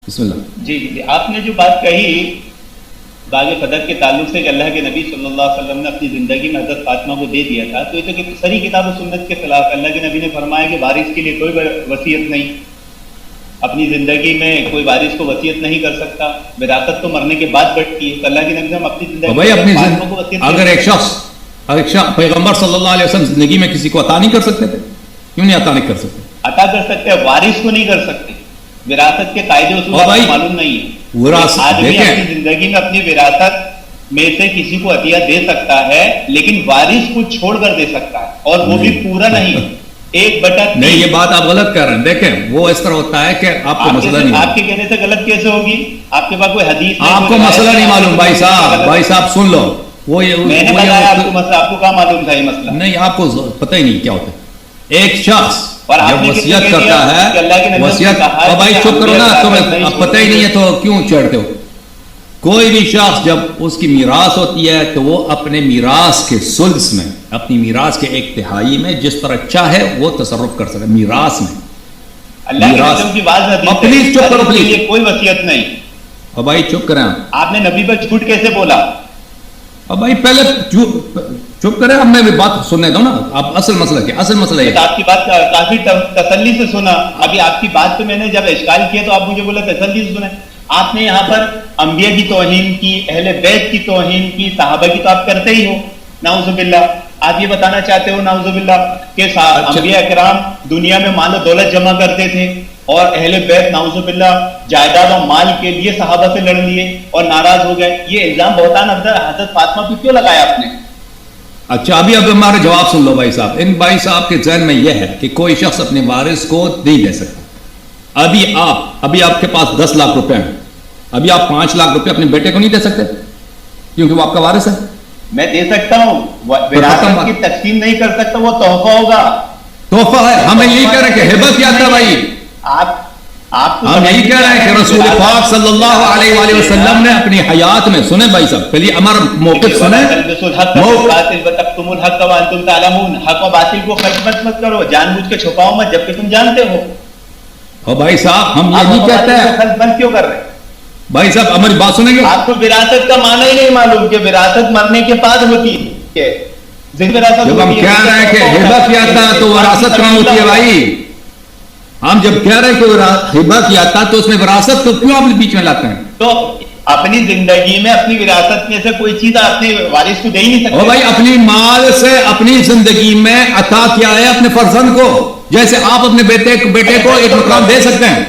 بسم اللہ. جی جی آپ نے جو بات کہی باغ فدق کے تعلق سے کہ اللہ کے نبی صلی اللہ علیہ وسلم نے اپنی زندگی میں حضرت فاطمہ کو دے دیا تھا، تو یہ تو ساری کتاب و سنت کے خلاف. اللہ کے نبی نے فرمایا کہ وارث کے لیے کوئی وصیت نہیں، اپنی زندگی میں کوئی وارث کو وصیت نہیں کر سکتا. وراثت تو مرنے کے بعد بٹتی ہے، تو اللہ کے نبی نے ہم اپنی زندگی کو وصیت. اگر ایک شخص پیغمبر صلی اللہ علیہ وسلم زندگی میں کسی کو عطا نہیں کر سکتے تھے، کیوں نہیں عطا نہیں کر سکتے؟ عطا کر سکتے ہیں، وارث کو نہیں کر سکتے. وراثت کے قاعدے اصول معلوم نہیں ہے. آدمی اپنی زندگی میں اپنی وراثت میں سے کسی کو عطیہ دے سکتا ہے، لیکن وارث کو چھوڑ کر دے سکتا ہے، اور وہ بھی پورا نہیں، 1/3. نہیں، یہ بات آپ غلط کر رہے ہیں. دیکھیں وہ اس طرح ہوتا ہے کہ آپ کو مسئلہ نہیں، آپ کے کہنے سے غلط کیسے ہوگی؟ آپ کے پاس کوئی حدیث نہیں، آپ کو مسئلہ نہیں معلوم. بھائی صاحب سن لو. میں نے بتایا آپ کو مسئلہ، آپ کو کہاں معلوم تھا یہ مسئلہ؟ نہیں، آپ کو پتہ ہی نہیں کیا ہوتا ہے. ایک شخص جب وصیت کرتا ہے، وصیت، اور بھائی چپ کرو نا، تمہیں پتہ ہی نہیں ہے تو کیوں چڑھتے ہو؟ کوئی بھی شخص جب اس کی میراث ہوتی ہے تو وہ اپنے میراث کے سلس میں، اپنی میراث کے 1/3 میں جس طرح چاہے وہ تصرف کر سکے. میراث میں اللہ کے رسول کی بات ہے. پلیز چپ کرو، پلیز. کوئی وصیت نہیں. اور بھائی چپ کریں. آپ نے نبی پر جھوٹ کیسے بولا؟ اب بھائی پہلے چپ کریں، اب میں بھی بات سننے دو نا. آپ اصل مسئلہ کیا؟ اصل مسئلہ یہ آپ کی بات کافی تسلی سے سنا. ابھی آپ کی بات پہ میں نے جب اشکال کیا تو آپ مجھے بولا تسلی سے سنیں. آپ نے یہاں پر انبیاء کی توہین کی، اہل بیت کی توہین کی، صحابہ کی تو آپ کرتے ہی ہو، نعوذ باللہ. آپ یہ بتانا چاہتے ہو نعوذ باللہ کہ انبیاء کرام دنیا میں مال و دولت جمع کرتے تھے، اور اہل بیت نعوذ باللہ جائیداد و مال کے لیے صحابہ سے لڑ لیے اور ناراض ہو گئے. یہ الزام بہتان حضرت فاطمہ پہ کیوں لگایا آپ نے؟ اچھا، ابھی اب ہمارا جواب سن لو بھائی صاحب. ان بھائی صاحب کے ذہن میں یہ ہے کہ کوئی شخص اپنے وارث کو نہیں دے سکتا. ابھی آپ کے پاس 10 لاکھ روپے ہیں، ابھی آپ 5 لاکھ روپے اپنے بیٹے کو نہیں دے سکتے کیونکہ وہ آپ کا وارث ہے. میں دے سکتا ہوں، وراثت کی تقسیم نہیں کر سکتا، وہ تحفہ ہوگا. تحفہ ہے. ہمیں یہی کہہ رہے ہیں کہ ہبہ کیا تھا بھائی. ہم یہی کہہ رہے ہیں کہ رسول پاک صلی اللہ علیہ وآلہ وسلم نے اپنی حیات میں، سنیں بھائی صاحب پہلے ہمارا موقف سنیں. حق و باطل کو خلط مت کرو، جان بوجھ کے چھپاؤ مت جبکہ تم جانتے ہو. اور بھائی صاحب ہم یہ نہیں کہتے ہیں خلط مت کیوں کر رہے ہیں؟ بھائی صاحب ہماری بات سنیں گے. آپ کو وراثت کا معنی ہی نہیں معلوم کہ وراثت مرنے کے بعد ہوتی ہے. جب ہم کہہ رہے ہیں کہ ہبہ کیا تھا تو وراثت کہاں ہوتی ہے بھائی؟ ہم جب کہہ رہے ہیں کہ ہبہ کیا تھا تو اس میں وراثت کو کیوں آپ بیچ میں لاتے ہیں؟ تو اپنی زندگی میں اپنی وراثت میں سے کوئی چیز اپنے وارث کو دے ہی نہیں سکتے. اور بھائی اپنی مال سے اپنی زندگی میں عطا کیا ہے اپنے فرزند کو، جیسے آپ اپنے بیٹے کو ایک مقام دے سکتے ہیں،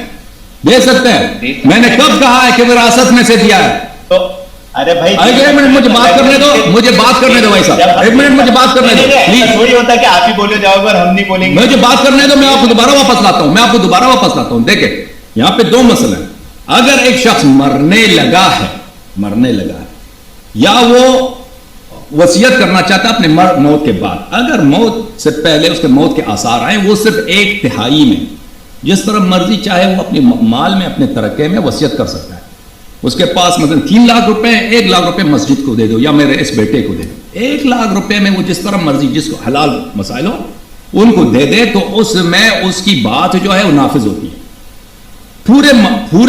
دے سکتے ہیں. میں نے کب کہا ہے کہ وراثت میں سے دیا ہے؟ تو ارے بھائی ایک منٹ مجھے بات کرنے دو، مجھے بات کرنے دو بھائی صاحب، ایک منٹ مجھے بات کرنے دو پلیز. تھوڑی ہوتا ہے کہ آپ ہی بولے جاؤ گے اور ہم نہیں بولیں گے. مجھے بات کرنے دو، میں آپ کو دوبارہ واپس لاتا ہوں. دیکھیں یہاں پہ 2 مسئلے ہیں. اگر ایک شخص مرنے لگا ہے یا وہ وصیت کرنا چاہتا ہے اپنے موت کے بعد، اگر موت سے پہلے اس کے موت کے آثار آئیں، وہ صرف 1/3 میں جس طرح مرضی چاہے وہ اپنے مال میں، اپنے ترکے میں وصیت کر سکتا ہے. اس کے پاس مثلا 3 لاکھ روپے، 1 لاکھ روپے مسجد کو دے دو یا میرے اس بیٹے کو دے دو. 1 لاکھ روپے میں وہ جس طرح مرضی، جس کو حلال مسائل ہو ان کو دے دے، تو اس میں اس کی بات جو ہے وہ نافذ ہوتی ہے. پورے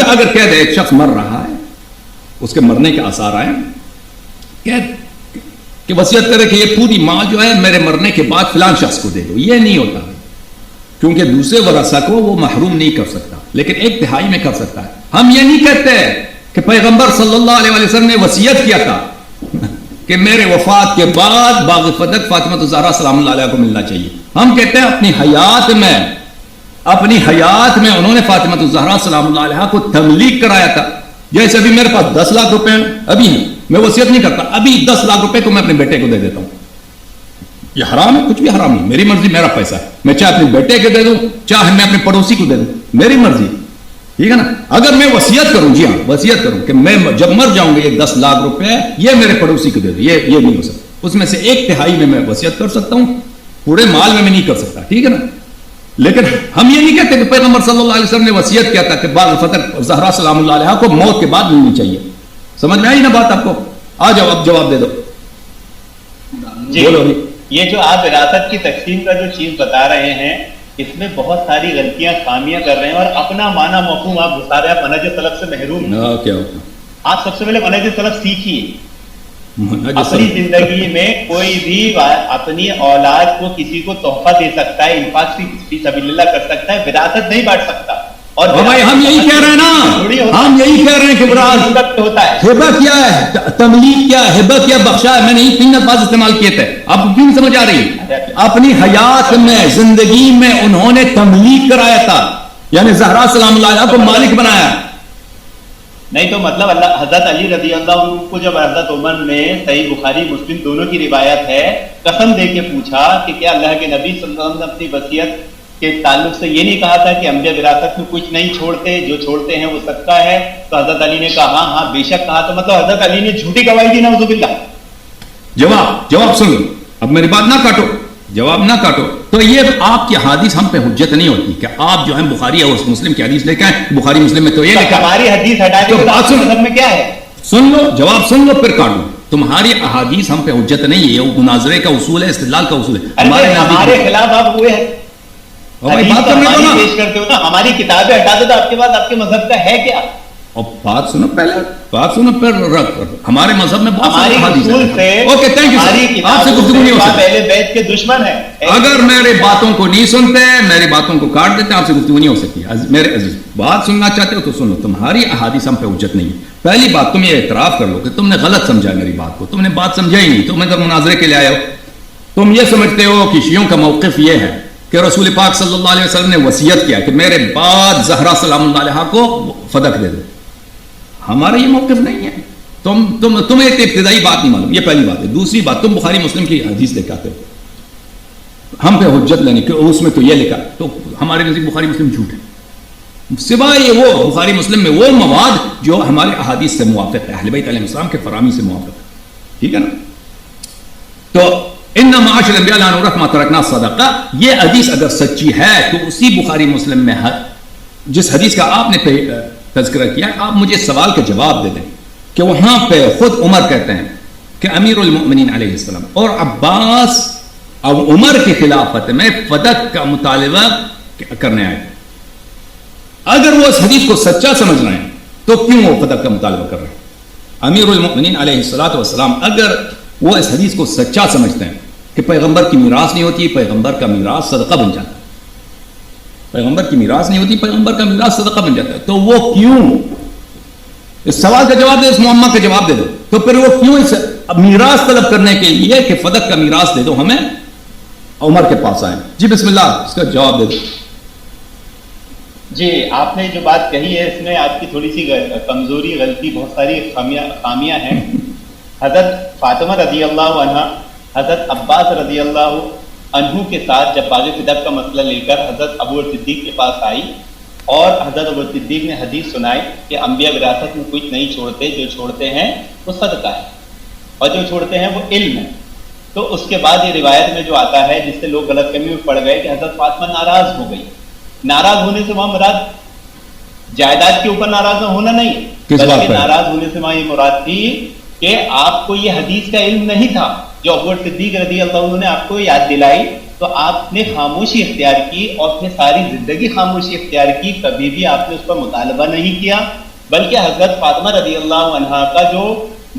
اگر کہہ دے ایک شخص مر رہا ہے، اس کے مرنے کے آثار آئے کہ وصیت کرے کہ یہ پوری مال جو ہے میرے مرنے کے بعد فلان شخص کو دے دو. یہ نہیں ہوتا کیونکہ دوسرے ورثہ کو وہ محروم نہیں کر سکتا، لیکن 1/3 میں کر سکتا ہے. ہم یہ نہیں کہتے کہ پیغمبر صلی اللہ علیہ وسلم نے وصیت کیا تھا کہ میرے وفات کے بعد باغ فدق فاطمہ الزہرا سلام اللہ علیہ کو ملنا چاہیے. ہم کہتے ہیں اپنی حیات میں انہوں نے فاطمہ الزہرا سلام اللہ علیہ کو تملیک کرایا تھا. جیسے ابھی میرے پاس 10 لاکھ روپے ہیں، ابھی ہیں، میں وصیت نہیں کرتا، ابھی 10 لاکھ روپے کو میں اپنے بیٹے کو دے دیتا ہوں. یہ حرام ہے؟ کچھ بھی حرام نہیں. میری مرضی، میرا پیسہ ہے. میں چاہے اپنے بیٹے کو دے دوں، چاہے میں اپنے پڑوسی کو دے دوں، میری مرضی. ٹھیک ہے نا. اگر میں وصیت کروں، جی ہاں وصیت کروں کہ میں جب مر جاؤں گا یہ 10 لاکھ روپے یہ میرے پڑوسی کو دے دوں، یہ نہیں ہو سکتا. اس میں سے 1/3 میں وصیت کر سکتا ہوں، پورے مال میں نہیں کر سکتا. ٹھیک ہے نا. لیکن ہم یہ نہیں کہتے کہ پیغمبر صلی اللہ علیہ وسلم نے وصیت کیا تھا کہ باغ فدق زہرا سلام اللہ علیہ کو موت کے بعد ملنی چاہیے. سمجھ میں آئی نا بات آپ کو؟ آ جاؤ اب جواب دے دو. جی. بولو. یہ جو آپ وراثت کی تقسیم کا جو چیز بتا رہے ہیں، اس میں بہت ساری غلطیاں خامیاں کر رہے ہیں اور اپنا معنی مفہوم آپ گھسا رہے ہیں. آپ منہج سلف سے محروم ہیں. کیا ہوتا آپ سب سے پہلے منہج سلف سیکھیے. منہج اپنی زندگی میں کوئی بھی اپنی اولاد کو کسی کو تحفہ دے سکتا ہے, انفاق فی سبیل اللہ کر سکتا ہے, وراثت نہیں بانٹ سکتا. اور بھائی ہم یہی کہہ رہے ہیں نا, ہم یہی کہہ رہے ہیں کہ وراثت ہوتا ہے. ہبہ کیا ہے, تملیک کیا ہے, ہبہ کیا بخشا ہے. میں نے یہ تین الفاظ استعمال کیے تھے, آپ کو کیوں سمجھ آ رہی ہے؟ اپنی حیات میں زندگی میں انہوں نے تملیک کرایا تھا, یعنی زہرا سلام اللہ علیہ کو مالک بنایا. نہیں تو مطلب اللہ حضرت علی رضی اللہ عنہ کو جب حضرت عمر نے صحیح بخاری مسلم دونوں کی روایت ہے قسم دے کے پوچھا کہ کیا اللہ کے نبی صلی اللہ علیہ وسلم نے اپنی وصیت کے تعلق سے یہ نہیں کہا تھا کہ انبیاء وراثت میں کچھ نہیں چھوڑتے, جو چھوڑتے ہیں وہ صدقہ ہے, تو حضرت علی نے کہا ہاں ہاں بے شک کہا. تو مطلب حضرت علی نے جھوٹی گواہی دی نعوذ باللہ. جواب سن لو, اب میری بات نہ کاٹو, جواب نہ کاٹو. تو یہ آپ کی حدیث ہم پہ حجت نہیں ہوتی کہ آپ جو ہیں بخاری اور مسلم کی حدیث لے کے آئیں, بخاری مسلم میں تو یہ لکھا, ہماری حدیث ہٹا تو کے بات سن مذہب میں کیا ہے. سن لو, جواب سن لو پھر کاٹ لو. تمہاری احادیث ہم پہ حجت نہیں ہے, یہ مناظرے کا اصول ہے, استدلال کا اصول ہے. ہمارے خلاف آپ ہوئے ہیں بات پیش کرتے ہو نا, ہماری کتابیں ہٹا دو تو آپ کے پاس آپ کے مذہب کا ہے کیا. اور بات سنو پہلے, بات سنو پھر ہمارے مذہب میں بہت ساری حدیث ہیں. Okay thank you. آپ سے گفتگو نہیں ہو سکتی. پہلے بیت کے دشمن ہیں. اگر میری باتوں کو نہیں سنتے, میری باتوں کو کاٹ دیتے, آپ سے گفتگو نہیں ہو سکتی. میرے عزیز, بات سننا چاہتے ہو تو سن لو. تمہاری احادیث ہم پہ حجت نہیں ہے. پہلی بات تم یہ اعتراف کر لو کہ تم نے غلط سمجھا میری بات کو, تم نے بات سمجھا ہی نہیں. تم ادھر مناظرے کے لیے آئے ہو, تم یہ سمجھتے ہو کہ شیعوں کا موقف یہ ہے کہ رسول پاک صلی اللہ علیہ وسلم نے وصیت کیا کہ میرے بعد زہرا سلام اللہ علیہ کو فدق دے دو. ہمارا یہ موقف نہیں ہے. تمہیں ایک ابتدائی بات نہیں معلوم, یہ پہلی بات ہے. دوسری بات, تم بخاری مسلم کی حدیث لے کے آتے ہو ہم پہ حجت لینے کہ اس میں تو یہ لکھا, تو ہمارے نزدیک بخاری مسلم جھوٹ ہے, سوائے وہ بخاری مسلم میں وہ مواد جو ہمارے احادیث سے موافق ہے, اہل بیت علیہ السلام کے فراہمی سے موافق ہے. ٹھیک ہے نا. تو ان معاشر الانبیاء لا نورث ما ترکنا صدقہ, یہ حدیث اگر سچی ہے تو اسی بخاری مسلم میں جس حدیث کا آپ نے تذکرہ کیا, آپ مجھے سوال کا جواب دے دیں کہ وہاں پہ خود عمر کہتے ہیں کہ امیر المؤمنین علیہ السلام اور عباس اور عمر کی خلافت میں فدق کا مطالبہ کرنے آئے. اگر وہ اس حدیث کو سچا سمجھ رہے ہیں تو کیوں وہ فدق کا مطالبہ کر رہے ہیں؟ امیر المؤمنین علیہ السلام اگر وہ اس حدیث کو سچا سمجھتے ہیں کہ پیغمبر کی میراث نہیں ہوتی, پیغمبر کا میراث صدقہ بن جاتا ہے, پیغمبر کی میراث نہیں ہوتی, پیغمبر کا میراث صدقہ بن جاتا ہے, تو وہ کیوں, اس سوال کا جواب دے, اس معمہ کا جواب دے دو, تو پھر وہ کیوں اس میراث طلب کرنے کے لیے کہ فدق کا میراث دے دو ہمیں, عمر کے پاس آئے. جی بسم اللہ, اس کا جواب دے دو. جی آپ نے جو بات کہی ہے اس میں آپ کی تھوڑی سی کمزوری, غلطی, بہت ساری خامیاں ہیں. حضرت فاطمہ رضی اللہ عنہ حضرت عباس رضی اللہ عنہ کے ساتھ جب باغ فدق کا مسئلہ لے کر حضرت ابو صدیق کے پاس آئی اور حضرت ابو صدیق نے حدیث سنائی کہ انبیاء وراثت میں کچھ نہیں چھوڑتے, جو چھوڑتے ہیں وہ صدقہ ہے اور جو چھوڑتے ہیں وہ علم ہے. تو اس کے بعد یہ روایت میں جو آتا ہے جس سے لوگ غلط فہمی میں پڑ گئے کہ حضرت فاطمہ ناراض ہو گئی. ناراض ہونے سے وہاں مراد جائیداد کے اوپر ناراض ہونا نہیں, بلکہ ناراض ہونے سے وہاں یہ مراد تھی کہ آپ کو یہ حدیث کا علم نہیں تھا جو ابو صدیق رضی اللہ عنہ نے آپ کو یاد دلائی, تو آپ نے خاموشی اختیار کی اور پھر ساری زندگی خاموشی اختیار کی, کبھی بھی آپ نے اس پر مطالبہ نہیں کیا. بلکہ حضرت فاطمہ رضی اللہ عنہ کا جو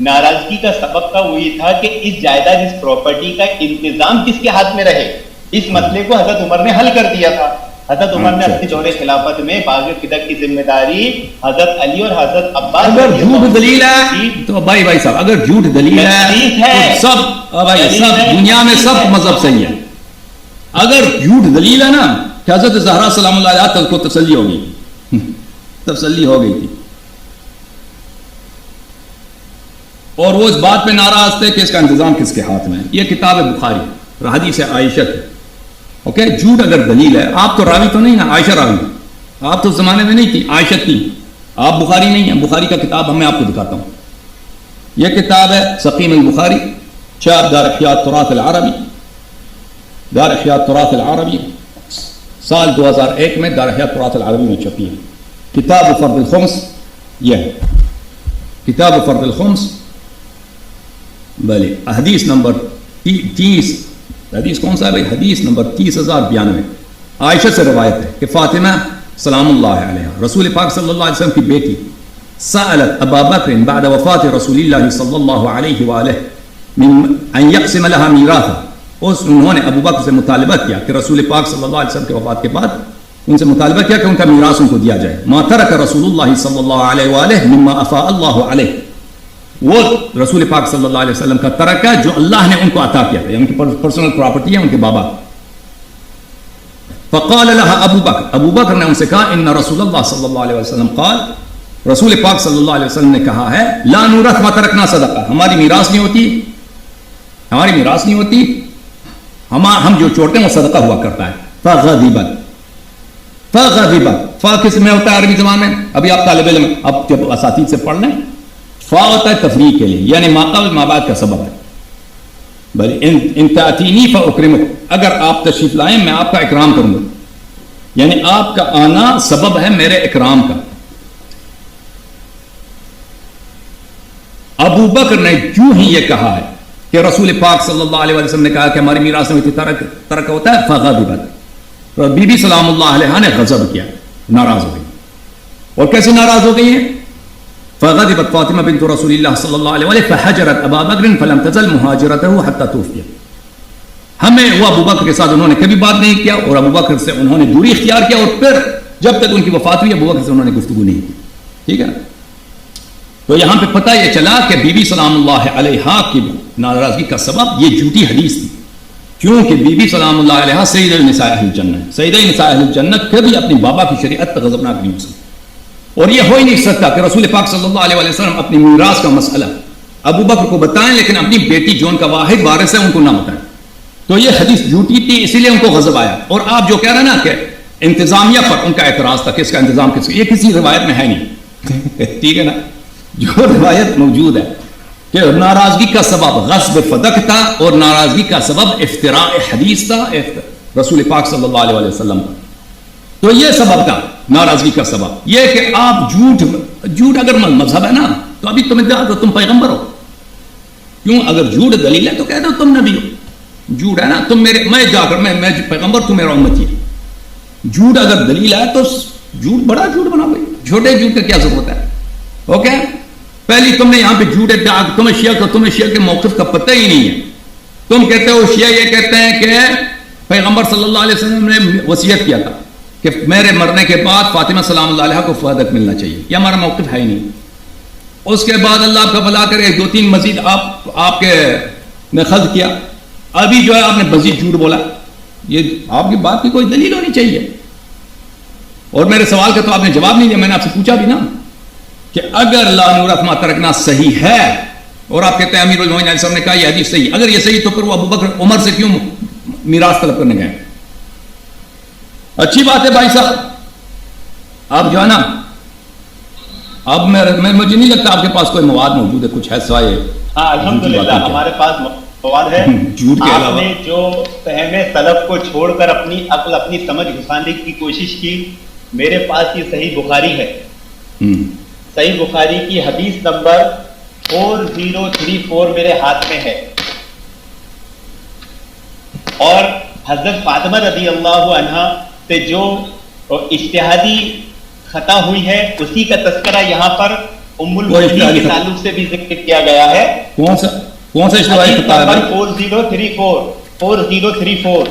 ناراضگی کا سبب تھا وہ یہ تھا کہ اس جائیداد, اس پراپرٹی کا انتظام کس کے ہاتھ میں رہے. اس مسئلے کو حضرت عمر نے حل کر دیا تھا. حضرت عمر نے اپنی دور خلافت میں باغ فدق کی ذمہ داری حضرت علی اور حضرت عباس. اگر جھوٹ دلیل ہے تو بھائی صاحب, اگر جھوٹ دلیل ہے تو سب دنیا میں سب مذہب صحیح ہے. اگر جھوٹ دلیل ہے نا کہ حضرت زہرا سلام اللہ علیہ کو تسلی ہو گئی, تسلی ہو گئی تھی اور وہ اس بات پہ ناراض تھے کہ اس کا انتظام کس کے ہاتھ میں ہے. یہ کتاب ہے بخاری, حدیث عائشہ کی. اوکے, جھوٹ اگر دلیل ہے, آپ تو راوی تو نہیں نا, عائشہ راوی, آپ تو اس زمانے میں نہیں تھی, عائشہ تھی, آپ بخاری نہیں ہیں. بخاری کا کتاب میں آپ کو دکھاتا ہوں. یہ کتاب ہے سقیم البخاری, چھاپ دار احیاء التراث العربی, دار احیاء التراث العربی, سال 2001 میں دار احیاء التراث العربی میں چھپی ہے. کتاب فرض الخمس, یہ ہے کتاب فرض الخمس. بھلے حدیث نمبر 30, حدیث کون سا ہے بھائی؟ حدیث نمبر 30,092. عائشہ سے روایت ہے کہ فاطمہ سلام اللہ علیہ رسول پاک صلی اللہ علیہ وسلم کی بیٹی سألت ابا بکر بعد وفات رسول اللہ صلی اللہ علیہ وآلہ ان یقسم لها میراثا، انہوں نے ابو بکر سے مطالبہ کیا کہ رسول پاک صلی اللہ علیہ وسلم کے وفات کے بعد ان سے مطالبہ کیا کہ ان کا میراث ان کو دیا جائے. ما ترک رسول اللہ صلی اللہ علیہ وآلہ مما افاء اللہ علیہ، وہ رسول پاک صلی اللہ علیہ وسلم کا ترکہ جو اللہ نے ان کو عطا کیا تھا، ان کی پرسنل پراپرٹی ہے ان کے بابا. فقال لها ابو بکر نے ان سے کہا ان رسول اللہ صلی اللہ علیہ وسلم قال، رسول پاک صلی اللہ علیہ وسلم نے کہا ہے لا نورث ما ترکنا صدقہ، ہماری میراث نہیں ہوتی، ہماری میراث نہیں ہوتی، ہم جو چھوڑتے ہیں وہ صدقہ ہوا کرتا ہے. فغضبت فا کس میں ہوتا ہے عربی زبان میں؟ ابھی آپ طالب علم اب جب اساتید سے پڑھ لیں، فا ہوتا ہے تفریق کے لیے، یعنی ما قبل ما بعد کا سبب ہے. بل ان تأتینی فاکرمک، اگر آپ تشریف لائیں میں آپ کا اکرام کروں گا، یعنی آپ کا آنا سبب ہے میرے اکرام کا. ابو بکر نے جو ہی یہ کہا ہے کہ رسول پاک صلی اللہ علیہ وسلم نے کہا کہ ہماری میراث میں ترک ہوتا ہے، فغضبت، بی بی سلام اللہ علیہ نے غضب کیا، ناراض ہو گئی. اور کیسے ناراض ہو گئی ہیں؟ فغضبت فاطمہ بنت رسول اللہ صلی اللہ علیہ وسلم فحجرت ابا بکر فلم تزل مہاجرته حتى توفی. ہمیں وہ ابو بکر کے ساتھ انہوں نے کبھی بات نہیں کیا اور ابو بکر سے انہوں نے دوری اختیار کیا، اور پھر جب تک ان کی وفات ہوئی ابو بکر سے انہوں نے گفتگو نہیں کی. ٹھیک ہے نا؟ تو یہاں پہ پتہ یہ چلا کہ بی بی سلام اللہ علیہ کی ناراضگی کا سبب یہ جھوٹی حدیث تھی، کیونکہ بی بی سلام اللہ علیہ سید النساء اہل الجنہ ہے. سید النساء اہل الجنہ کبھی اپنی بابا کی شریعت پر غضبناک نہیں ہو سکتی، اور یہ ہو ہی نہیں سکتا کہ رسول پاک صلی اللہ علیہ وسلم اپنی میراث کا مسئلہ ابو بکر کو بتائیں لیکن اپنی بیٹی جو ان کا واحد وارث ہے ان کو نہ بتائیں. تو یہ حدیث جھوٹی تھی، اسی لیے ان کو غضب آیا. اور آپ جو کہہ رہے ہیں نا کہ انتظامیہ پر ان کا اعتراض تھا کہ اس کا انتظام کس کا، یہ کسی روایت میں ہے نہیں. ٹھیک ہے نا؟ جو روایت موجود ہے کہ ناراضگی کا سبب غصب فدق تھا اور ناراضگی کا سبب افتراء حدیث تھا رسول پاک صلی اللہ علیہ وسلم کا. تو یہ سبب تھا ناراضگی کا سبب، یہ کہ آپ جھوٹ اگر مذہب ہے نا تو ابھی تم پیغمبر ہو. کیوں؟ اگر جھوٹ دلیل ہے تو کہہ دو تم نبی ہو. جھوٹ ہے نا تم میرے، میں جا کر میں پیغمبر، تم میرا امتی ہے. جھوٹ اگر دلیل ہے تو جھوٹ بڑا جھوٹ بنا ہوئی، چھوٹے جھوٹ کا کیا ضرورت ہے؟ اوکے، پہلی تم نے یہاں پہ جھوٹ تمہیں شیعہ کے موقف کا پتہ ہی نہیں ہے. تم کہتے ہو شیعہ یہ کہتے ہیں کہ پیغمبر صلی اللہ علیہ وسلم نے وصیت کیا تھا کہ میرے مرنے کے بعد فاطمہ سلام اللہ علیہ کو فہدک ملنا چاہیے. یہ ہمارا موقف ہے ہی نہیں. اس کے بعد اللہ آپ کا بھلا کرے 2-3 مزید آپ کے نے خلط کیا، ابھی جو ہے آپ نے مزید جھوٹ بولا. یہ آپ کی بات کی کوئی دلیل ہونی چاہیے. اور میرے سوال کا تو آپ نے جواب نہیں دیا. میں نے آپ سے پوچھا بھی نا کہ اگر لا نورث ما ترکنا صحیح ہے اور آپ کہتے ہیں امیر المومنین علیہ السلام نے کہا یہ حدیث صحیح، اگر یہ صحیح تو پھر وہ ابو بکر عمر سے کیوں میراث طلب کرنے گئے؟ اچھی بات ہے بھائی صاحب. آپ جو ہے نا، اب مجھے نہیں لگتا آپ کے پاس کوئی مواد موجود ہے کچھ ہے سوائے. ہاں الحمدللہ ہمارے پاس مواد ہے. جھوٹ کے علاوہ آپ نے جو فہم سلف کو چھوڑ کر اپنی عقل اپنی سمجھ گھسانے کی کوشش کی، میرے پاس یہ صحیح بخاری ہے. صحیح بخاری کی حدیث نمبر 4034 میرے ہاتھ میں ہے، اور حضرت فاطمہ رضی اللہ عنہا سے جو اجتہادی خطا ہوئی ہے اسی کا تذکرہ یہاں پر ام المؤمنین کے تعلق سے بھی ذکر کیا گیا ہے. کون سا اجتہادی خطا ہے؟ 4034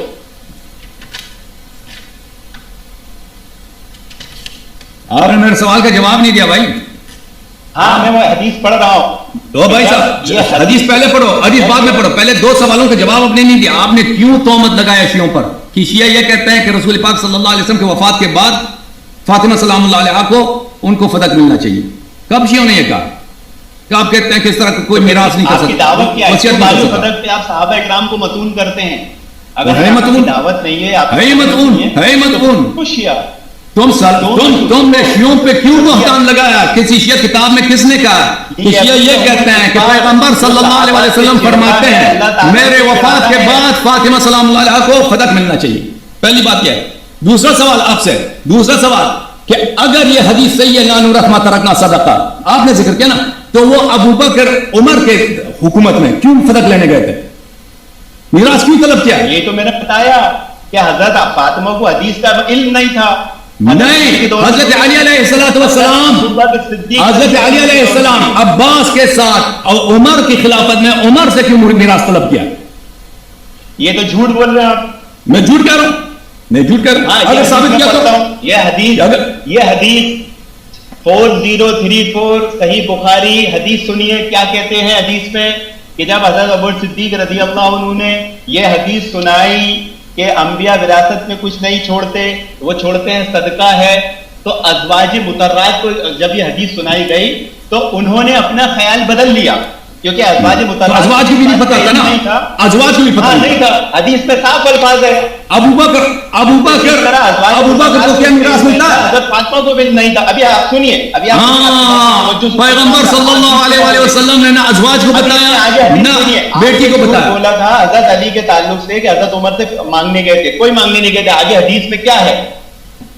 آپ نے میرے سوال کا جواب نہیں دیا بھائی. ہاں میں وہ حدیث پڑھ رہا ہوں. تو بھائی صاحب حدیث پہلے پڑھو، حدیث بعد میں پڑھو. پہلے 2 سوالوں کا جواب آپ نے نہیں دیا. آپ نے کیوں تہمت لگایا شیعوں پر کہ شیعہ یہ کہتے ہیں کہ رسول پاک صلی اللہ علیہ وسلم کے وفات کے بعد فاطمہ سلام اللہ علیہ کو ان کو فدق ملنا چاہیے؟ کب شیعوں نے یہ کہا کہ آپ کہتے ہیں کہ اس طرح کا کوئی میراث نہیں کر سکتا؟ آپ کی دعوت کیا ہے؟ فدق پہ آپ صحابہ اکرام کو متون کرتے ہیں. اگر دعوت نہیں ہے آپ ہے متون تم نے شیعوں پہ کیوں بہتان لگایا؟ کسی شیعہ کتاب میں کس نے کہا کہ شیعہ یہ کہتے ہیں کہ پیغمبر صلی اللہ علیہ وسلم فرماتے ہیں میرے وفات کے بعد فاطمہ سلام اللہ علیہ کو فدق ملنا چاہیے؟ پہلی بات یہ ہے. دوسرا سوال آپ سے، کہ اگر یہ حدیث صحیح ہے لا نورث ما ترکنا صدقہ، آپ نے ذکر کیا نا، تو وہ ابو بکر عمر کے حکومت میں کیوں فدق لینے گئے تھے؟ میراث کیوں طلب کیا؟ یہ تو میں نے بتایا کہ حضرت فاطمہ کو حدیث کا علم نہیں تھا؟ نہیں، حضرت علی علیہ السلام، حضرت علی علیہ السلام عباس کے ساتھ اور عمر کی خلافت میں عمر سے کیوں میراث طلب کیا؟ یہ تو جھوٹ بول رہے ہیں آپ. میں جھوٹ کہہ رہا ہوں، میں جھوٹ کہہ رہا ہوں. اگر ثابت کیا تو یہ حدیث 4034 صحیح بخاری حدیث سنیے کیا کہتے ہیں حدیث میں، کہ جب حضرت ابو صدیق رضی اللہ عنہ نے یہ حدیث سنائی کہ انبیاء وراثت میں کچھ نہیں چھوڑتے، وہ چھوڑتے ہیں صدقہ ہے، تو ازواج مطہرات کو جب یہ حدیث سنائی گئی تو انہوں نے اپنا خیال بدل لیا، کیونکہ ازواج مطہرات ازواج کو بھی نہیں پتا تھا نا، ازواج کو بھی پتا نہیں تھا. حدیث میں صاف الفاظ ہے. ابو بکر کو کیا میراث ملتا ہے؟ حضرت فاطمہ کو بھی نہیں تھا. ابھی آپ سنیے، ابھی پیغمبر صلی اللہ علیہ وسلم نے نہ ازواج کو بتایا نہ بیٹی کو بتایا. بولا تھا حضرت علی کے تعلق سے کہ حضرت عمر سے مانگنے گئے تھے، کوئی مانگنے نہیں گئے تھے. آگے حدیث میں کیا ہے،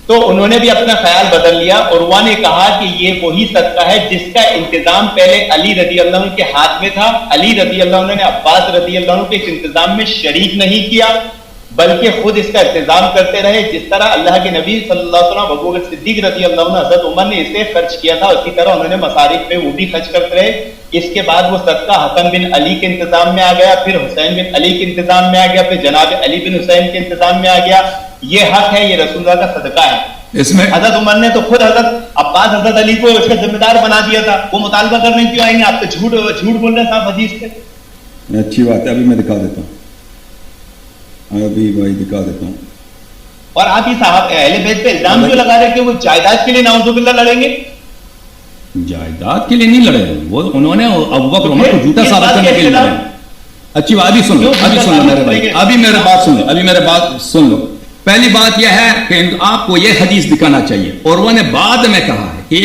تو انہوں نے بھی اپنا خیال بدل لیا. عروہ نے کہا کہ یہ وہی صدقہ ہے جس کا انتظام پہلے علی رضی اللہ عنہ کے ہاتھ میں تھا. علی رضی اللہ عنہ نے عباس رضی اللہ عنہ کے اس انتظام میں شریک نہیں کیا، بلکہ خود اس کا انتظام کرتے رہے. جس طرح اللہ کے نبی صلی اللہ علیہ وسلم ابو بکر صدیق رضی اللہ عنہ حضرت عمر نے اسے خرچ کیا تھا، اسی طرح انہوں نے مصارف میں وہ بھی خرچ کرتے رہے. اس کے بعد وہ صدقہ حسن بن علی کے انتظام میں آ گیا، پھر حسین بن علی کے انتظام میں آ گیا، پھر جناب علی بن حسین کے انتظام میں آ گیا. یہ حق ہے، یہ رسول اللہ کا صدقہ ہے. اس میں حضرت عمر نے تو خود حضرت عباس حضرت علی کو اس کا ذمہ دار بنا دیا تھا. وہ مطالبہ کرنے کیوں آئیں گے؟ آپ تو جھوٹ بول رہے ہیں صاحب حدیث پہ. اچھی بات ہے، ابھی میں دکھا دیتا ہوں، ابھی بھائی دکھا دیتا ہوں. اور آپ ہی صاحب اہل بیت پہ الزام کیوں لگا رہے کہ وہ جائیداد کے لیے نعوذ باللہ لڑیں گے؟ جائیداد کے لیے نہیں لڑے، وہ انہوں نے ابو بکر عمر کو جھوٹا ثابت کرنے کے لیے لڑے. اچھی بات، ابھی سن لو میرے بھائی، ابھی میرے بات سن لو. پہلی بات یہ ہے کہ آپ کو یہ حدیث دکھانا چاہیے، اور وہ نے بعد میں کہا ہے کہ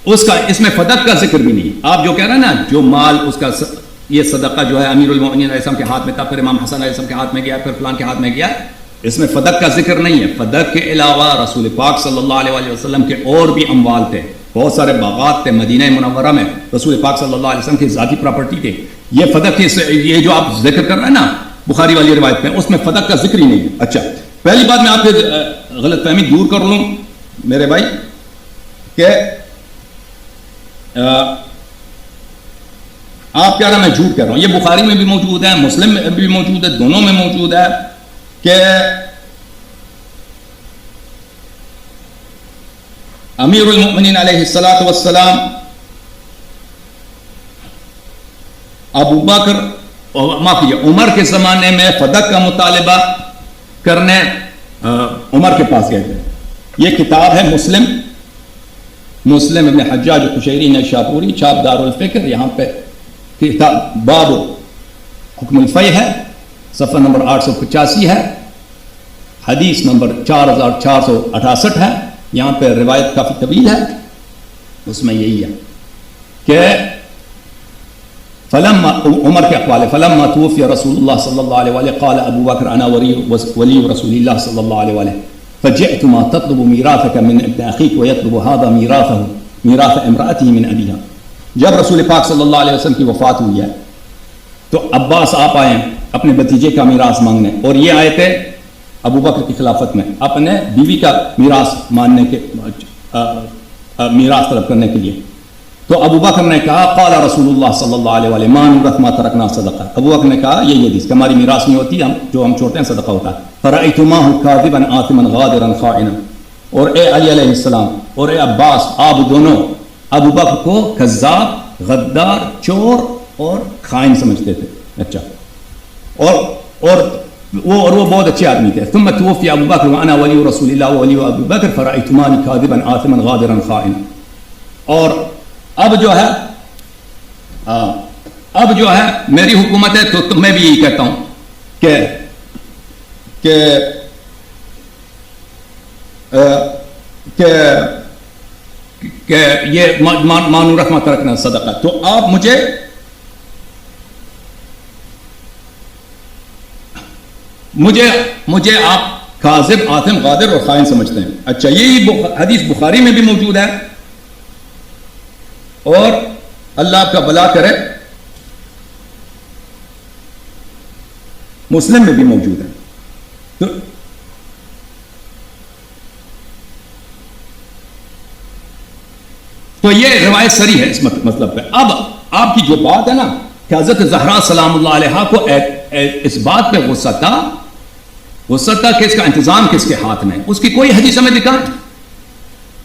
اس میں فدق کا ذکر بھی نہیں. آپ جو کہہ رہے ہیں نا، جو مال اس کا یہ صدقہ جو ہے امیر المؤمنین علیہ السلام کے ہاتھ میں تھا، پھر امام حسن علیہ السلام کے ہاتھ میں گیا، پھر فلان کے ہاتھ میں گیا، اس میں فدق کا ذکر نہیں ہے. فدق کے علاوہ رسول پاک صلی اللہ علیہ وسلم کے اور بھی اموال تھے، بہت سارے باغات تھے مدینہ منورہ میں، رسول پاک صلی اللہ علیہ وسلم کی ذاتی پراپرٹی تھے. یہ فدق یہ جو آپ ذکر کر رہے ہیں نا بخاری والی روایت میں، اس میں فدق کا ذکر ہی نہیں ہے. اچھا، پہلی بات میں آپ کے غلط فہمی دور کر لوں میرے بھائی، کہ آپ کہہ رہے ہیں میں جھوٹ کہہ رہا ہوں. یہ بخاری میں بھی موجود ہے، مسلم میں بھی موجود ہے، دونوں میں موجود ہے کہ امیر المؤمنین علیہ الصلوۃ والسلام ابو بکر معاف کیجیے عمر کے زمانے میں فدق کا مطالبہ کرنے عمر کے پاس گئے تھے. یہ کتاب ہے مسلم ابن حجاج قشیری نے شاپوری، چھاپ دار الفکر. یہاں پہ کتاب باب حکم الفی ہے، صفحہ نمبر 885 ہے، حدیث نمبر 4468 ہے. یہاں پہ روایت کافی طویل ہے، اس میں یہی ہے کہ فلما عمر کے اقوال فلما توفي رسول الله صلى الله عليه وسلم قال ابو بكر انا ولي رسول الله صلى الله عليه وسلم فجئت ما تطلب ميراثك من ابن اخيك ويطلب هذا ميراث امراته من ابيها. جب رسول پاک صلی اللہ علیہ وسلم کی وفات ہوئی ہے تو عباس آپ آئے اپنے بھتیجے کا میراث مانگنے، اور یہ آئے تھے ابو بکر کی خلافت میں اپنے بیوی کا میراث ماننے کے میراث طلب کرنے کے لیے. تو ابو بکر نے کہا قال رسول اللہ صلی اللہ علیہ وسلم ما نورث ما ترکنا صدقہ. ابو بکر نے کہا یہ حدیث کہ ہماری میراث نہیں ہوتی، ہم جو ہم چھوڑتے ہیں صدقہ ہوتا ہے. فرأيتماه كاذبا آثما غادرا خائنا. اور اے علی علیہ السلام اور اے عباس، آپ دونوں ابو بکر کو کذاب، غدار، چور اور خائن سمجھتے تھے. اچھا، اور وہ بہت اچھے آدمی تھے. ثم توفي ابو بکر وانا ولی رسول اللہ ولی ابو بکر فرأيتماني كاذبا آثما غادرا خائنا. اور اب جو ہے میری حکومت ہے تو میں بھی یہی کہتا ہوں کہ یہ مانو رحمت رکھنا صدقہ. تو آپ مجھے آپ کاذب، آثم، غادر اور خائن سمجھتے ہیں. اچھا، یہی حدیث بخاری میں بھی موجود ہے، اور اللہ آپ کا بھلا کرے مسلم میں بھی موجود ہے. تو یہ روایت سری ہے اس مطلب پہ. اب آپ کی جو بات ہے نا کہ حضرت زہرا سلام اللہ علیہ کو اس بات پہ غصہ تھا کہ اس کا انتظام کس کے ہاتھ میں, اس کی کوئی حدیث ہمیں دکھا.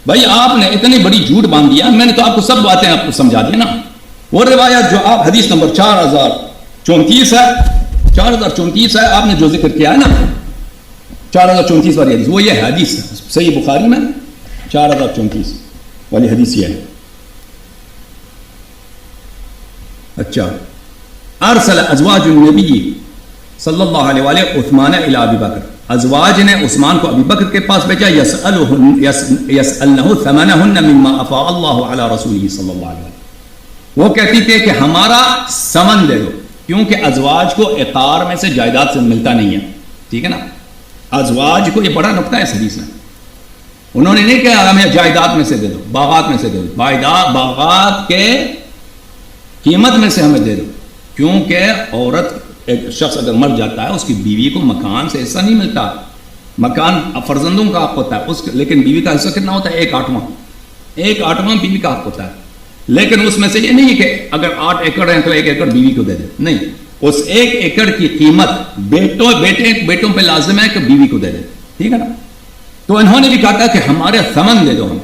بھائی آپ نے اتنی بڑی جھوٹ باندھ دیا, میں نے تو آپ کو سب باتیں آپ کو سمجھا دیا نا. وہ روایت جو آپ حدیث نمبر 4034 ہے, 4034 ہے, آپ نے جو ذکر کیا ہے نا 4034 والی حدیث, وہ یہ حدیث صحیح بخاری میں 4034 والی حدیث یہ ہے. اچھا, ارسل ازواج النبی صلی اللہ علیہ وآلہ عثمان الی ابی بکر, ازواج نے عثمان کو ابی بکر کے پاس بھیجا, یسألنہ ثمنہن مما افاء اللہ علی رسولہ صلی اللہ علیہ وسلم. وہ کہتی تھے کہ ہمارا ثمن دے دو, کیونکہ ازواج کو عقار میں سے جائیداد سے ملتا نہیں ہے. ٹھیک ہے نا, ازواج کو, یہ بڑا نکتہ ہے اس حدیث میں. انہوں نے نہیں کہا ہمیں جائیداد میں سے دے دو, باغات میں سے دے دو, باغات کے قیمت میں سے ہمیں دے دو, کیونکہ عورت, ایک شخص اگر مر جاتا ہے اس کی بیوی کو مکان سے حصہ نہیں ملتا. مکان فرزندوں کا حق ہوتا ہے, لیکن بیوی کا حصہ کتنا ہوتا ہے؟ 1/8 بیوی کا حق ہوتا ہے. لیکن اس میں سے یہ نہیں ہے کہ اگر 8 ایکڑ ہیں تو 1 ایکڑ بیوی کو دے دے, نہیں. اس 1 ایکڑ کی قیمت بیٹوں پہ لازم ہے کہ بیوی کو دے دے. ٹھیک ہے نا. تو انہوں نے بھی کہا تھا کہ ہمارے ثمن دے دو, ہم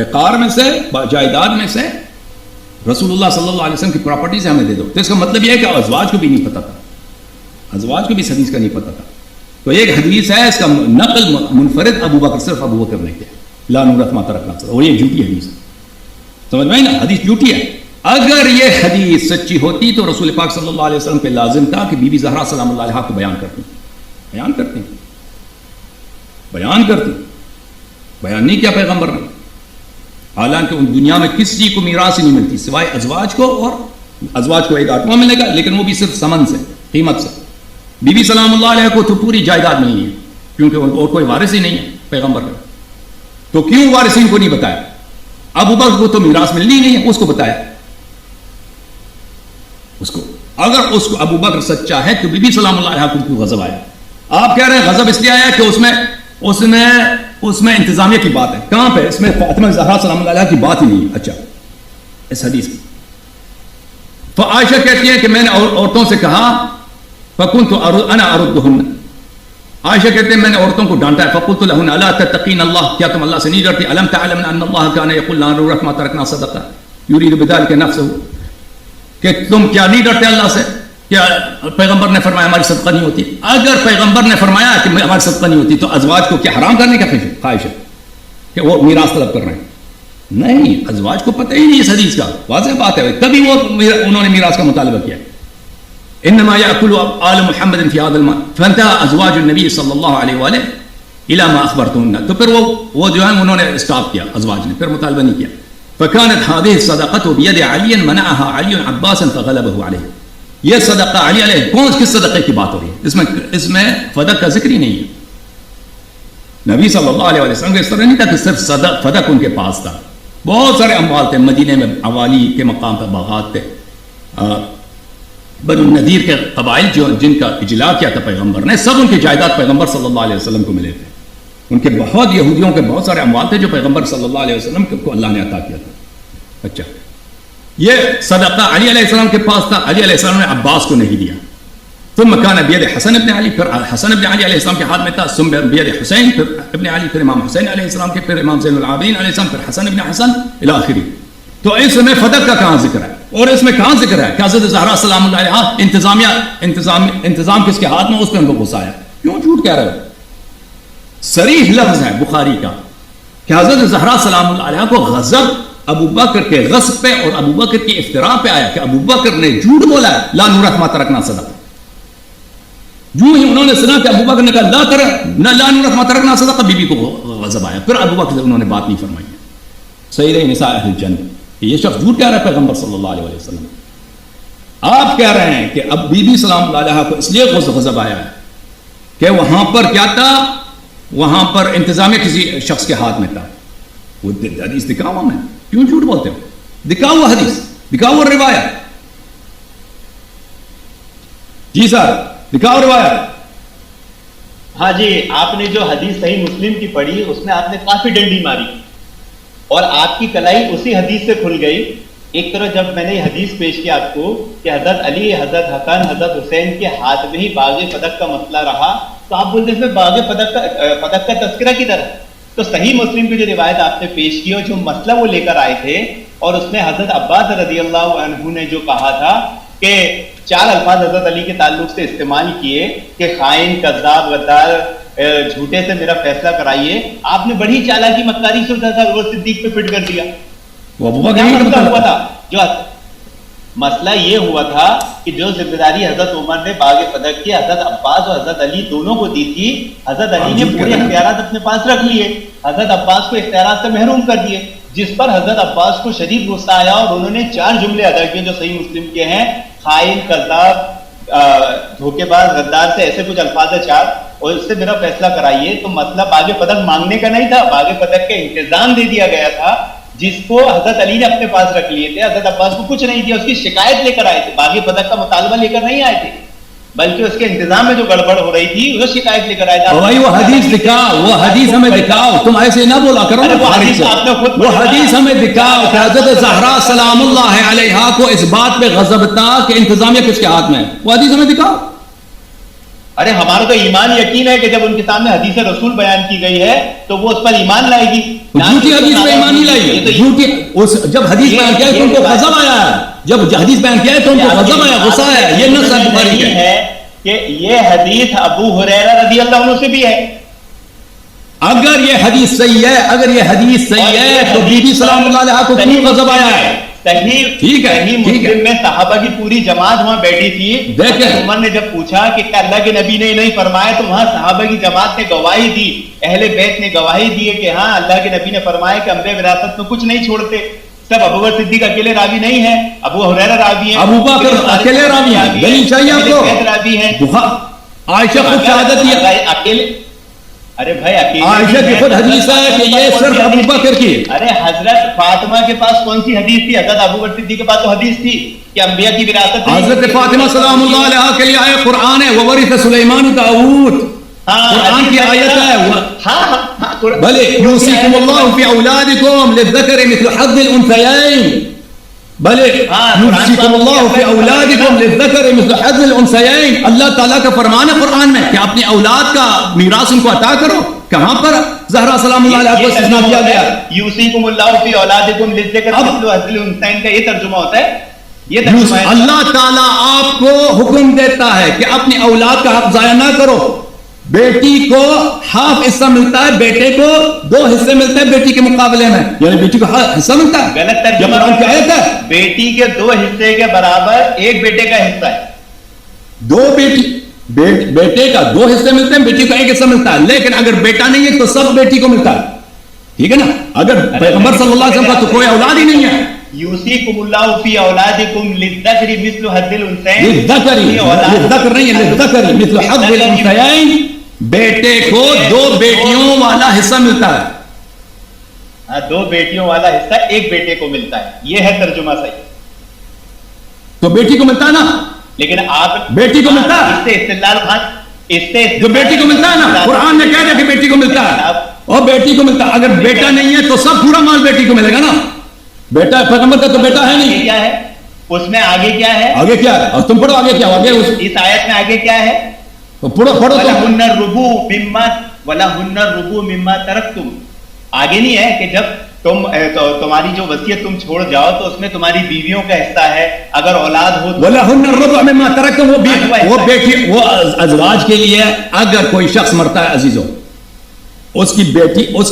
عقار میں سے, جائیداد میں سے, رسول اللہ صلی اللہ علیہ وسلم کی پراپرٹی سے ہمیں دے دو. تو اس کا مطلب یہ ہے کہ ازواج کو بھی نہیں پتا تھا, ازواج کو بھی اس حدیث کا نہیں پتا تھا. تو ایک حدیث ہے, اس کا نقل منفرد ابو بکر, صرف ابو بکر نے کیا, لا نورث ما ترکنا, اور یہ جھوٹی حدیث ہے. سمجھ میں نا, حدیث جھوٹی ہے. اگر یہ حدیث سچی ہوتی تو رسول پاک صلی اللہ علیہ وسلم پہ لازم تھا کہ بی بی زہرا سلام اللہ علیہا کو بیان کرتی. بیان نہیں کیا پیغمبر نے. حالانکہ ان دنیا میں کسی کو میراث نہیں ملتی سوائے ازواج کو, اور ازواج کو 1/8 ملے گا, لیکن وہ بھی صرف ثمن سے, قیمت سے. بی بی سلام اللہ علیہ کو تو پوری جائیداد ملنی ہے, کیونکہ اور کوئی وارث ہی نہیں ہے پیغمبر کا. تو کیوں وارثین کو نہیں بتایا؟ ابو بکر کو تو میراث ملنی ہی نہیں ہے, اس کو بتایا. اس کو, اگر اس کو ابو بکر سچا ہے تو بی بی سلام اللہ علیہ کو کیوں غضب آیا؟ آپ کہہ رہے ہیں غضب اس لیے آیا کہ اس میں انتظامیہ کی بات ہے. کہاں پہ؟ اس میں فاطمہ زہرا سلام اللہ علیہ کی بات ہی نہیں ہے. اچھا, اس حدیث میں تو عائشہ کہتی ہے کہ میں نے عورتوں سے کہا, فَكُنْتُ أَنَا أَرُدُّهُنَّ, عائشہ کہتے ہیں میں نے عورتوں کو ڈانٹا ہے. فَقُلْتُ لَهُنَّ أَلَا تَتَّقِينَ اللَّهَ, کیا تم اللہ سے نہیں ڈرتی؟ أَلَمْ تَعْلَمْنَ أَنَّ اللَّهَ كَانَ يَقُولُ لَا نُورَثُ مَا تَرَكْنَا صَدَقَةً يُرِيدُ بِذَلِكَ نَفْسَهُ, کہ تم کیا نہیں ڈرتے اللہ سے؟ کیا پیغمبر نے فرمایا ہماری صدقہ نہیں ہوتی؟ اگر پیغمبر نے فرمایا کہ ہماری صدقہ نہیں ہوتی تو ازواج کو کیا حرام کرنے کا خواہش ہے کہ وہ میراث طلب کر رہے ہیں؟ نہیں, ازواج کو پتہ ہی نہیں اس حدیث کا, واضح بات ہے, تبھی انہوں نے میراث کا مطالبہ کیا. انما یاکل آل محمد فی هذا المال فانتهى ازواج النبی صلی اللہ علیہ وآلہ الی ما اخبرتهن, تو پھر وہ جو ہے انہوں نے اسٹاپ کیا, ازواج نے پھر مطالبہ نہیں کیا. فكانت هذه الصدقه بيد علي منعها علي عباسا فغلبه عليه. یہ صدقہ علی علیہ, کس صدقے کی بات ہو رہی ہے؟ اس میں فدق کا ذکر ہی نہیں ہے. نبی صلی اللہ علیہ وسلم کا اس طرح نہیں تھا کہ صرف فدق ان کے پاس تھا, بہت سارے اموال تھے. مدینے میں عوالی کے مقام پر باغات تھے. بنو النذیر کے قبائل جن کا اجلاء کیا تھا پیغمبر نے, سب ان کی جائیداد پیغمبر صلی اللہ علیہ وسلم کو ملے تھے. ان کے بہت یہودیوں کے بہت سارے اموال تھے جو پیغمبر صلی اللہ علیہ وسلم کو اللہ نے عطا کیا تھا. اچھا, یہ صدقہ علی علیہ السلام کے پاس تھا, علی علیہ السلام نے عباس کو نہیں دیا. ثم كان بيد حسن ابن علی, پھر حسن ابن علی علیہ السلام کے ہاتھ میں تھا. ثم بيد حسین, پھر ابن علی, پھر امام حسین علیہ السلام کے, پھر امام زین العابدین علیہ السلام, پھر حسن ابن حسن الی آخری. تو اس میں فدق کا کہاں ذکر ہے اور اس میں کہاں ذکر ہے کہ حضرت زہرا سلام اللہ علیہا انتظام کس کے ہاتھ میں, اس پہ ان کو غصہ آیا؟ کیوں جھوٹ کہہ رہے ہو؟ صریح لفظ ہے بخاری کا کہ حضرت زہرا سلام اللہ علیہا کو غضب ابو بکر کے غصب پہ اور ابو بکر کی افتراء پہ آیا کہ ابو بکر نے جھوٹ بولا ہے, لا نورث ما ترکنا صدقہ. جو ہی انہوں نے سنا کہ ابو بکر نے کہا لا نورث ما ترکنا صدقہ, بی بی کو غضب آیا. پھر ابو بکر سے انہوں نے بات نہیں فرمائی. سید نساء اہل الجنہ, یہ شخص جھوٹ کہہ رہا ہے پیغمبر صلی اللہ علیہ وسلم. آپ کہہ رہے ہیں کہ اب بی بی سلام اللہ علیہا کو اس لیے غضب آیا ہے کہ وہاں پر کیا تھا, وہاں پر انتظامیہ کسی شخص کے ہاتھ میں تھا. وہ حدیث دکھاؤ میں, کیوں جھوٹ بولتے ہو؟ دکھاؤ حدیث, دکھاؤ روایت. جی سر, دکھاؤ روایت. ہاں جی، آپ نے جو حدیث صحیح مسلم کی پڑھی اس میں آپ نے کافی ڈنڈی ماری اور آپ کی کلائی اسی حدیث سے کھل گئی. ایک طرف جب میں نے یہ حدیث پیش کی آپ کو کہ حضرت علی، حضرت حسن، حضرت حسین کے ہاتھ میں ہی باغ فدق کا مسئلہ رہا، تو آپ بولتے ہیں باغ فدق کا تذکرہ کدھر ہے؟ تو صحیح مسلم کی جو روایت آپ نے پیش کی اور جو مسئلہ وہ لے کر آئے تھے، اور اس میں حضرت عباس رضی اللہ عنہ نے جو کہا تھا کہ 4 الفاظ حضرت علی کے تعلق سے استعمال کیے کہ خائن، کذاب، غدار، جھوٹے سے میرا فیصلہ کرائیے، آپ نے بڑی چالاکی مکاری سے حضرت صدیق پہ فٹ کر دیا. مسئلہ ہوا تھا جو مسئلہ یہ ہوا تھا کہ جو ذمہ داری حضرت عمر نے باغ فدق کی حضرت عباس اور حضرت علی دونوں کو دی تھی، حضرت علی نے پورے اختیارات اپنے پاس رکھ لیے، حضرت عباس کو اختیارات سے محروم کر دیے، جس پر حضرت عباس کو شدید غصہ آیا اور انہوں نے 4 جملے ادا کیے جو صحیح مسلم کے ہیں: خائن، کذاب، دھوکے باز، غدار سے ایسے کچھ الفاظ ہے 4، اور اس سے میرا فیصلہ کرائیے. تو مسئلہ باغ فدق مانگنے کا نہیں تھا، باغ فدق کا انتظام دے دیا گیا تھا جس کو حضرت علی نے اپنے پاس رکھ لیے تھے. حضرت عباس کو کچھ نہیں دیا، اس کی شکایت لے کر آئے تھے، باغ فدق کا مطالبہ لے کر نہیں آئے تھے، بلکہ اس کے انتظام میں جو گڑبڑ ہو رہی تھی وہ شکایت لے کر آئے تھے. بھائی وہ حدیث دکھاؤ، وہ حدیث ہمیں دکھاؤ، تم ایسے نہ بولا کرو. وہ حدیث ہمیں دکھاؤ کہ حضرت زہرا سلام اللہ علیہا کو اس بات پہ غضب تھا کہ انتظامیہ کس کے ہاتھ میں ہے، وہ حدیث ہمیں دکھاؤ. ارے ہمارا تو ایمان یقین ہے کہ جب ان کے سامنے حدیث رسول بیان کی گئی ہے تو وہ اس پر ایمان لائے گی. جھوٹی حدیث پہ ایمان نہیں لائے گی. جب حدیث بیان کیا ہے تو ان کو غضب آیا ہے، جب حدیث بیان کیا ہے تو ان کو غضب آیا، غصہ ہے. یہ نص بخاری ہے کہ یہ حدیث ابو ہریرہ رضی اللہ عنہ سے بھی ہے. اگر یہ حدیث صحیح ہے، اگر یہ حدیث صحیح ہے تو بی بی سلام اللہ علیہا کو کیوں غضب آیا ہے؟ صحیح مسلم میں صحابہ کی پوری جماعت وہاں بیٹھی تھی. عمر نے جب پوچھا کہ کیا اللہ کے نبی نے نہیں فرمایا، تو وہاں صحابہ کی جماعت نے گواہی دی، اہل بیت نے گواہی دی کہ ہاں اللہ کے نبی نے فرمایا کہ انبیاء وراثت میں کچھ نہیں چھوڑتے. سب ابو بکر صدیق اکیلے راوی نہیں ہے، ابو ہریرہ راوی ہیں، ابو بکر اکیلے راوی ہیں، دلیل چاہیے آپ کو؟ راوی ہیں، عائشہ خود شہادت دی اکیلے. ارے بھائی اکیلے عائشہ کی خود حدیث ہے کہ یہ صرف ابو بکر کی. ارے حضرت فاطمہ کے پاس کون سی حدیث تھی؟ حضرت ابو بکر صدیق کے پاس تو حدیث تھی کہ انبیاء کی وراثت. حضرت فاطمہ سلام اللہ علیہا کے لیے آئے قرآن ہے، وورث سلیمان داؤد، قرآن کی آیت ہے. بھلے یوصیکم اللہ فی اولادکم للذکر مثل حظ الانثیین، بھلے یوصیکم اللہ فی اولادکم للذکر مثل حظ الانثیین. اللہ تعالیٰ کا فرمان ہے قرآن میں کہ اپنی اولاد کا میراث ان کو عطا کرو. کہاں پر زہرا سلام اللہ علیہا کو استثناء کیا گیا؟ یوصیکم اللہ فی اولادکم للذکر مثل حظ الانثیین کا یہ ترجمہ ہوتا ہے. یہ ترجمہ ہے اللہ تعالیٰ آپ کو حکم دیتا ہے کہ اپنی اولاد کا حق ضائع نہ کرو. بیٹی کو ہاف حصہ ملتا ہے، بیٹے کو 2 حصے ملتے ہیں بیٹی کے مقابلے میں، یعنی بیٹی کو حصہ ملتا ہے. غلط ترجمہ ہے. بیٹی کے 2 حصے کے برابر ایک بیٹے کا حصہ ہے. 2 بیٹے کا 2 حصے ملتے ہیں، بیٹی کو 1 حصہ ملتا ہے. لیکن اگر بیٹا نہیں ہے تو سب بیٹی کو ملتا ہے. ٹھیک ہے نا؟ اگر پیغمبر صلی اللہ علیہ وسلم کا تو کوئی اولاد ہی نہیں ہے. یوصیکم اللہ فی اولادکم للذکر مثل حظ الانثیین، للذکر نہیں ہے، للذکر مثل حظ الانثیین. بیٹے کو 2 بیٹیوں والا حصہ ملتا ہے. 2 بیٹیوں والا حصہ ایک بیٹے کو ملتا ہے. یہ ہے ترجمہ صحیح. تو بیٹی کو ملتا ہے نا، لیکن آپ بیٹی کو ملتا ہے، اس سے استدلال جو بیٹی کو ملتا ہے نا، قرآن نے کہہ دیا کہ بیٹی کو ملتا ہے اور بیٹی کو ملتا ہے. اگر بیٹا نہیں ہے تو سب پورا مال بیٹی کو ملے گا نا. بیٹا پیغمبر کا تو بیٹا ہے نہیں. کیا ہے اس میں آگے کیا ہے؟ آگے کیا ہے؟ اور تم پڑھو آگے کیا آگے اس آیت میں آگے کیا ہے؟ پڑھو وَلَهُنَّ الرُّبُوءُ مِمَّا تَرَكْتُمْ. آگے نہیں ہے کہ جب تمہاری جو وصیت تم چھوڑ جاؤ تو اس میں تمہاری بیویوں کا حصہ ہے. اگر اولاد ہو وَلَهُنَّ الرُّبُوءُ مِمَّا تَرَكْتُمْ، وہ بیٹی وہ ازواج کے لیے اگر کوئی شخص مرتا ہے عزیزوں، اس کی بیٹی اس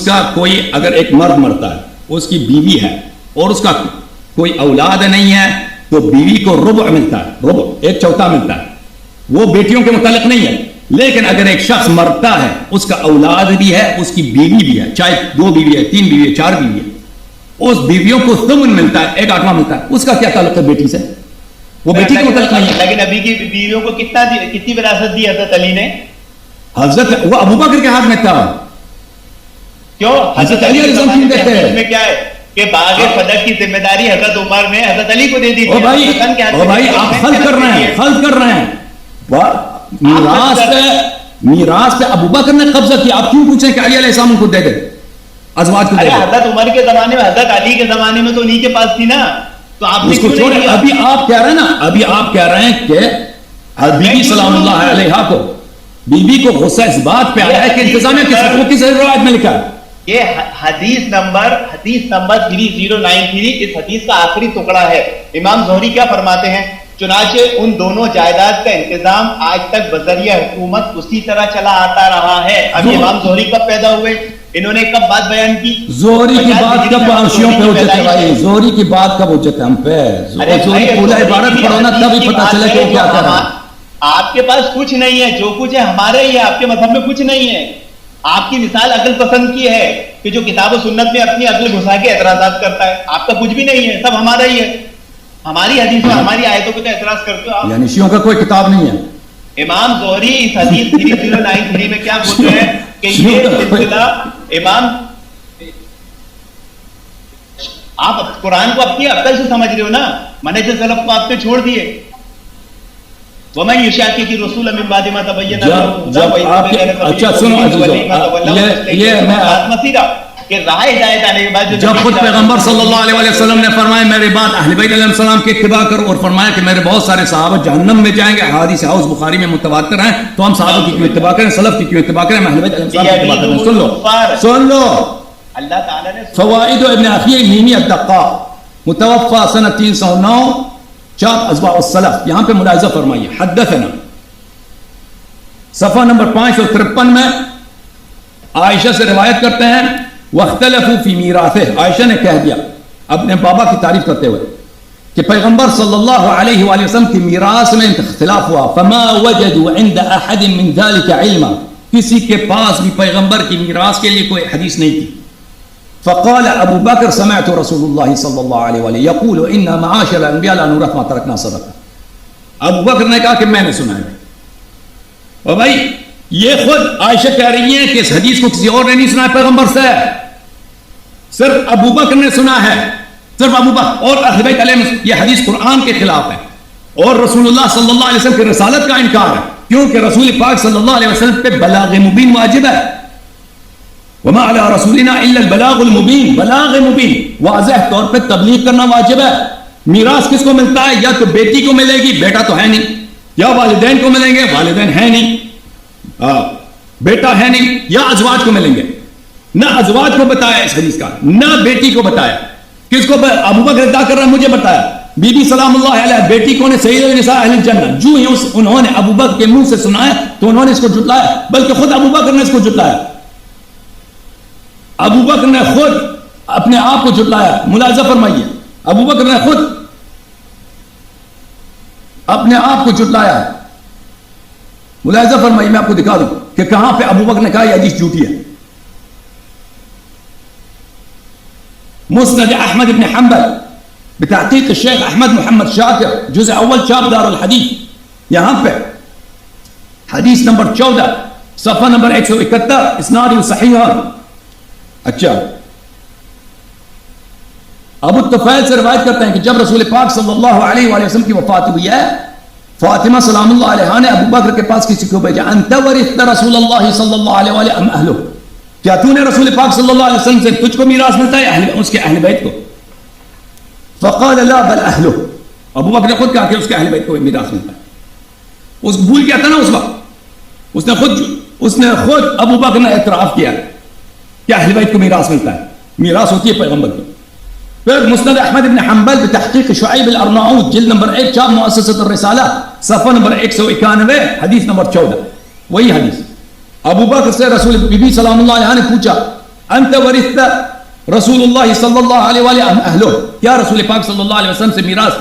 کا کوئی اگر ایک مرد مرتا ہے، اس کی بیوی ہے اور اس کا کوئی اولاد نہیں ہے تو بیوی کو ربع ملتا ہے، ربع 1/4 ملتا ہے. وہ بیٹیوں کے متعلق نہیں ہے. لیکن اگر ایک شخص مرتا ہے، اس کا اولاد بھی ہے، اس کی بیوی بھی ہے، چاہے 2 بیوی ہے، 3 بیوی ہے، 4 بیوی ہے، اس بیویوں کو ثمن ملتا ہے، 1/8 ملتا ہے. اس کا کیا تعلق ہے بیٹی سے؟ وہ بیٹی کے متعلق نہیں ہے. لیکن نبی کی بیویوں کو کتنی وراثت دی حضرت علی نے؟ حضرت وہ ابو بکر کے ہاتھ میں تھا. کیوں؟ حضرت علی علیہ السلام کہتے ہیں اس میں کیا ہے کہ باغ فدق کی ذمہ داری حضرت عمر نے حضرت علی کو دے دی. او بھائی آپ خلط کر رہے ہیں، میراث میراث پہ ابو بکر نے قبضہ کیا. آپ کیوں پوچھیں کہ علی علیہ السلام ان کو دے دے, ازواج کو دے دے؟ حضرت عمر کے زمانے میں, حضرت علی کے زمانے میں تو انہی کے پاس تھی نا, تو آپ نے اس کو چھوڑے. ابھی آپ کہہ رہے ہیں نا, ابھی آپ کہہ رہے ہیں کہ بی بی سلام اللہ علیہا کو, بی بی کو غصہ اس بات پہ آیا ہے کہ انتظامیہ کس روایت میں لکھا ہے؟ یہ حدیث نمبر 3093, اس حدیث کا آخری ٹکڑا ہے. امام زہری کیا فرماتے ہیں, چنانچہ ان دونوں جائیداد کا انتظام آج تک بذریعہ حکومت اسی طرح چلا آتا رہا ہے. اب امام زہری کب پیدا ہوئے, انہوں نے کب بات بیان کی؟ زہری کی بات کب حوثیوں پہ ہوتے تھے بھائی, زہری کی بات کب ہوتے تھے ہم پہ؟ زہری پورا عبارت پڑھو نا تبھی پتہ چلے کہ کیا کر رہا ہے. آپ کے پاس کچھ نہیں ہے, جو کچھ ہے ہمارے ہی ہے, آپ کے مذہب میں کچھ نہیں ہے. آپ کی مثال عقل پسند کی ہے کہ جو کتاب و سنت میں اپنی عقل گھسا کے اعتراضات کرتا ہے. آپ کا کچھ بھی نہیں ہے, سب ہمارا ہی ہے. ہماری حدیث میں ہماری آیتوں پہ اعتراض کرتے ہو آپ. یعنی شیعوں کا کوئی کتاب نہیں ہے. امام زہری اس حدیث 3093 میں کیا بولتے ہیں کہ یہ سلسلہ امام, آپ قرآن کو اپنی عقل سے سمجھ رہے ہو نا, منہج سلف کو آپ نے چھوڑ دیے. وَمَن يُشَاقِقِ الرَّسُولَ مِن بَعْدِ مَا تَبَيَّنَ لَهُ الْهُدَىٰ اچھا سنو عزیزو, یہ میں جب خود پیغمبر صلی اللہ علیہ وسلم نے فرمایا میرے بعد اہل بیت علیہ السلام کی اتباع کرو, اور فرمایا کہ میرے بہت سارے صحابہ جہنم میں جائیں گے, حدیث حوض بخاری میں متواتر ہیں, تو ہم صحابہ کی کیوں اتباع کریں, سلف کی کیوں اتباع کریں, اہل بیت علیہ السلام کی اتباع کریں. سن لو اللہ تعالیٰ نے فوائد ابن عقیل المیمی الدقاق, متوفى سنہ 309, چاپ ازواء السلف. یہاں پہ ملاحظہ فرمائیے, حدثنا صفحہ نمبر 553 میں عائشہ سے روایت کرتے ہیں, واختلفوا فی میراثہ, عائشہ نے کہہ دیا اپنے بابا کی تعریف کرتے ہوئے کہ پیغمبر صلی اللہ علیہ وآلہ وسلم کی میراث میں اختلاف ہوا. فما وجدوا عند احد من ذلك علما, کسی کے پاس بھی پیغمبر کی میراث کے لیے کوئی حدیث نہیں تھی. فقال ابو بکر سمعت رسول اللہ صلی اللہ علیہ وآلہ یقول ان معاشر الانبیاء لا نورث ما ترکنا صدقہ. ابو بکر نے کہا کہ میں نے سنا ہے. اور بھائی یہ خود عائشہ کہہ رہی ہیں کہ اس حدیث کو کسی اور نے نہیں سنا ہے پیغمبر سے, صرف ابو بکر نے سنا ہے, صرف ابو بکر. اور اہل بیت علیہ یہ حدیث قرآن کے خلاف ہے اور رسول اللہ صلی اللہ علیہ وسلم کی رسالت کا انکار ہے, کیونکہ رسول پاک صلی اللہ علیہ وسلم پہ بلاغ مبین واجب ہے. وما علی رسولنا الا البلاغ المبین, بلاغ مبین واضح طور پہ تبلیغ کرنا واجب ہے. میراث کس کو ملتا ہے؟ یا تو بیٹی کو ملے گی, بیٹا تو ہے نہیں, یا والدین کو ملیں گے, والدین ہے نہیں, بیٹا ہے نہیں, یا ازواج کو ملیں گے. نہ ازواج کو بتایا اس حدیث کا, نہ بیٹی کو بتایا. کس کو ابو بکر ادا کر رہا ہے, مجھے بتایا. بی بی سلام اللہ علیہ بیٹی کو نے سید النساء اہل الجنہ, جو ہی انہوں نے ابو بکر کے منہ سے سنا ہے تو انہوں نے اس کو جھٹلایا, بلکہ خود ابو بکر نے اس کو جھٹلایا. ابو بکر نے خود اپنے آپ کو جھٹلایا. ملاحظہ فرمائیے, ابو بکر نے خود اپنے آپ کو جھٹلایا. ملاحظہ فرمائیے, میں آپ کو دکھا دوں کہ کہاں پہ ابو بکر نے کہا یہ حدیث جھوٹی ہے. مسند احمد بن حنبل بتحقیق الشیخ احمد محمد شاکر, جزء اول, چاپ دار الحدیث. یہاں پہ حدیث نمبر 14, صفحہ نمبر 171, اسناد صحیح. اچھا, ابو الطفیل سے روایت کرتے ہیں کہ جب رسول پاک صلی اللہ علیہ وآلہ وسلم کی وفات ہوئی ہے, فاطمہ سلام اللہ علیہ نے ابو بکر کے پاس کسی کو بھیجا, انت ورثت رسول اللہ صلی اللہ علیہ وآلہ ام اہلہ, کیا تو نے رسول پاک صلی اللہ علیہ وسلم سے تجھ کو میراث ملتا ہے اس کے اہل بیت کو؟ فقال لا بل اہلہ, ابو بکر نے خود کہا کہ اس کے اہل بیت کو میراث ملتا ہے. اس بھول کیا تھا نا اس وقت, اس نے خود ابو بکر نے اعتراف کیا کہ اہل بیت کو میراث ملتا ہے, میراث ہوتی ہے پیغمبر کی. پھر مسند احمد بن حنبل بتحقیق شعیب الارناؤوط, جلد نمبر 1, چاپ مؤسسۃ الرسالہ, صفحہ نمبر 191, حدیث نمبر 14, وہی حدیث. ابو بکر سے رسول بی بی سلام اللہ علیہ نے پوچھا, انت ورثت رسول اللہ صلی اللہ علیہ وآلہ ام اہلہ, کیا رسول پاک صلی اللہ علیہ وسلم سے میراث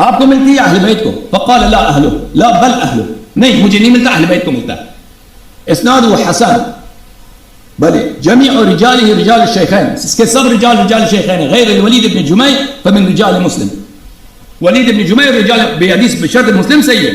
آپ کو ملتی ہے اہل بیت کو؟ فقال لا اہلہ, لا بل اہلہ, نہیں مجھے نہیں ملتا, اہل بیت کو ملتا ہے. اسناد حسن, بلے جميع رجاله رجال الشيخين, اس کے سب رجال الشيخين, غیر الولید بن جمیع فمن رجال مسلم. ولید بن جمیع رجال بحدیث بشرط مسلم سے ہی ہے,